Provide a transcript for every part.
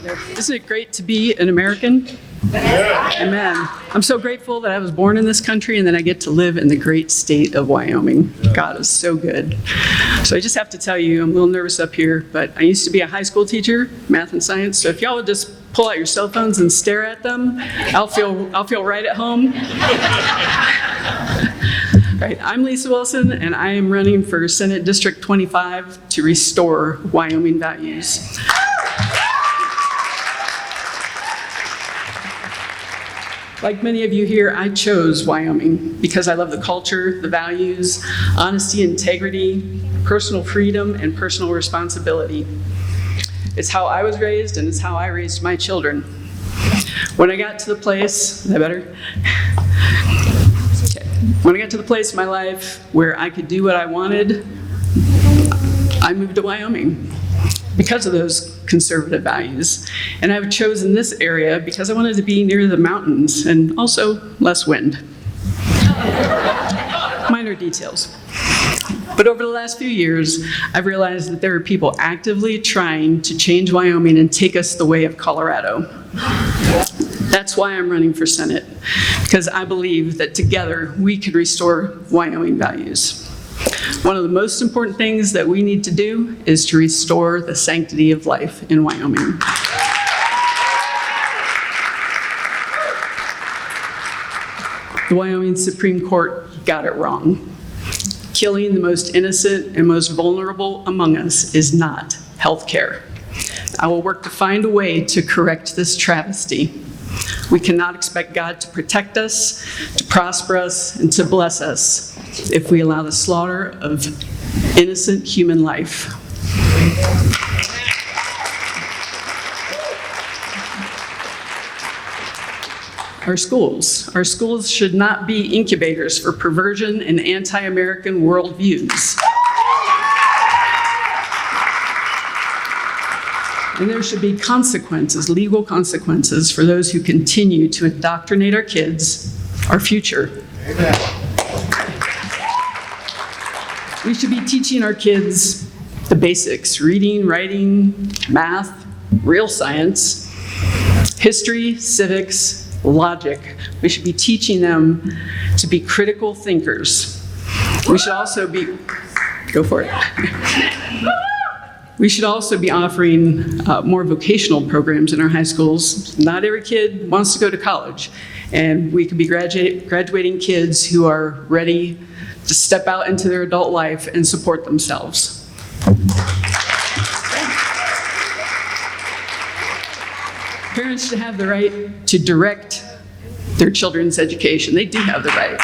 Isn't it great to be an American? Amen. I'm so grateful that I was born in this country and that I get to live in the great state of Wyoming. God is so good. So I just have to tell you, I'm a little nervous up here, but I used to be a high school teacher, math and science. So if y'all would just pull out your cell phones and stare at them, I'll feel right at home. Right, I'm Lisa Wilson, and I am running for Senate District 25 to restore Wyoming values. Like many of you here, I chose Wyoming because I love the culture, the values, honesty, integrity, personal freedom, and personal responsibility. It's how I was raised, and it's how I raised my children. When I got to the place, is that better? Okay. When I got to the place in my life where I could do what I wanted, I moved to Wyoming because of those conservative values. And I've chosen this area because I wanted to be near the mountains and also less wind. Minor details. But over the last few years, I've realized that there are people actively trying to change Wyoming and take us the way of Colorado. That's why I'm running for Senate, because I believe that together we could restore Wyoming values. One of the most important things that we need to do is to restore the sanctity of life in Wyoming. The Wyoming Supreme Court got it wrong. Killing the most innocent and most vulnerable among us is not health care. I will work to find a way to correct this travesty. We cannot expect God to protect us, to prosper us, and to bless us if we allow the slaughter of innocent human life. Our schools should not be incubators for perversion and anti-American worldviews. And there should be consequences, legal consequences, for those who continue to indoctrinate our kids, our future. Amen. We should be teaching our kids the basics: reading, writing, math, real science, history, civics, logic. We should be teaching them to be critical thinkers. We should also be, go for it. We should also be offering more vocational programs in our high schools. Not every kid wants to go to college, and we could be graduating kids who are ready to step out into their adult life and support themselves. Parents should have the right to direct their children's education. They do have the right.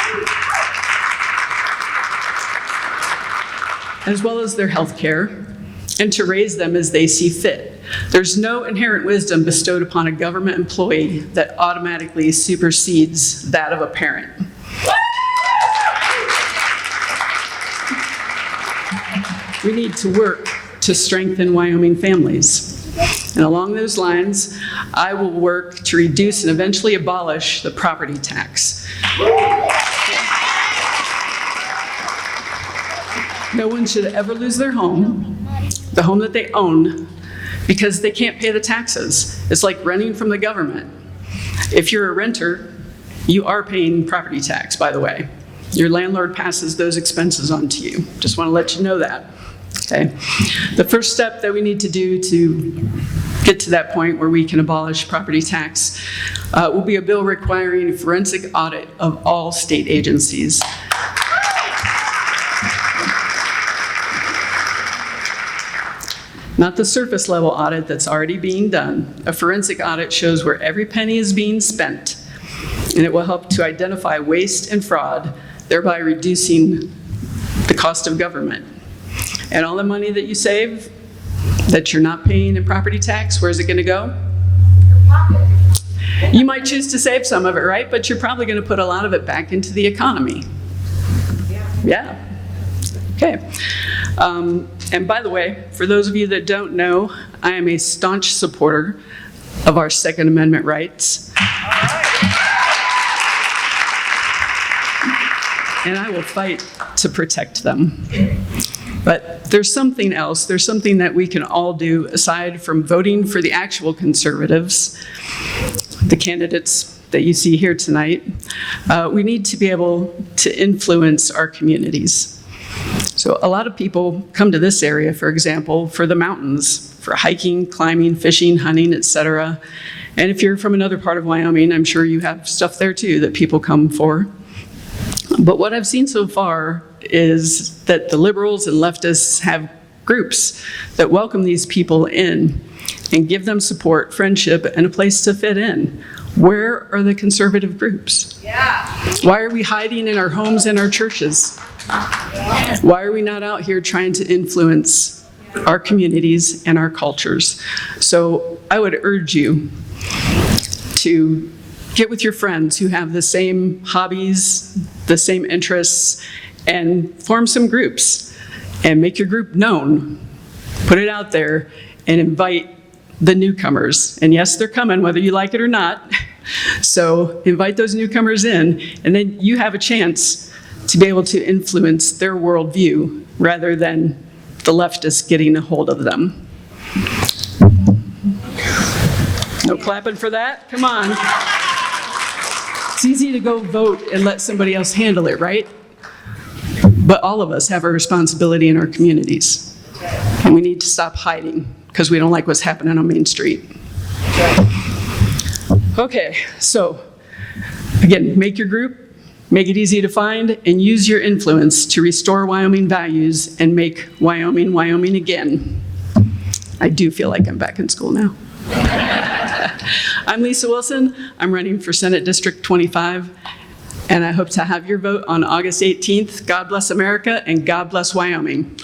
As well as their health care, and to raise them as they see fit. There's no inherent wisdom bestowed upon a government employee that automatically supersedes that of a parent. We need to work to strengthen Wyoming families. And along those lines, I will work to reduce and eventually abolish the property tax. No one should ever lose their home, the home that they own, because they can't pay the taxes. It's like renting from the government. If you're a renter, you are paying property tax, by the way. Your landlord passes those expenses on to you. Just want to let you know that. Okay. The first step that we need to do to get to that point where we can abolish property tax will be a bill requiring a forensic audit of all state agencies. Not the surface level audit that's already being done. A forensic audit shows where every penny is being spent, and it will help to identify waste and fraud, thereby reducing the cost of government. And all the money that you save, that you're not paying in property tax, where's it going to go? You might choose to save some of it, right? But you're probably going to put a lot of it back into the economy. Yeah. Okay. And by the way, for those of you that don't know, I am a staunch supporter of our Second Amendment rights. And I will fight to protect them. But there's something else. There's something that we can all do aside from voting for the actual conservatives, the candidates that you see here tonight. We need to be able to influence our communities. So a lot of people come to this area, for example, for the mountains, for hiking, climbing, fishing, hunting, etc. And if you're from another part of Wyoming, I'm sure you have stuff there too that people come for. But what I've seen so far is that the liberals and leftists have groups that welcome these people in and give them support, friendship, and a place to fit in. Where are the conservative groups? Yeah. Why are we hiding in our homes and our churches? Why are we not out here trying to influence our communities and our cultures? So I would urge you to get with your friends who have the same hobbies, the same interests, and form some groups and make your group known. Put it out there and invite the newcomers. And yes, they're coming whether you like it or not. So invite those newcomers in, and then you have a chance to be able to influence their worldview rather than the leftists getting a hold of them. No clapping for that? Come on. It's easy to go vote and let somebody else handle it, right? But all of us have a responsibility in our communities. And we need to stop hiding because we don't like what's happening on Main Street. Okay, so again, make your group, make it easy to find, and use your influence to restore Wyoming values and make Wyoming, Wyoming again. I do feel like I'm back in school now. I'm Lisa Wilson. I'm running for Senate District 25, and I hope to have your vote on August 18th. God bless America, and God bless Wyoming.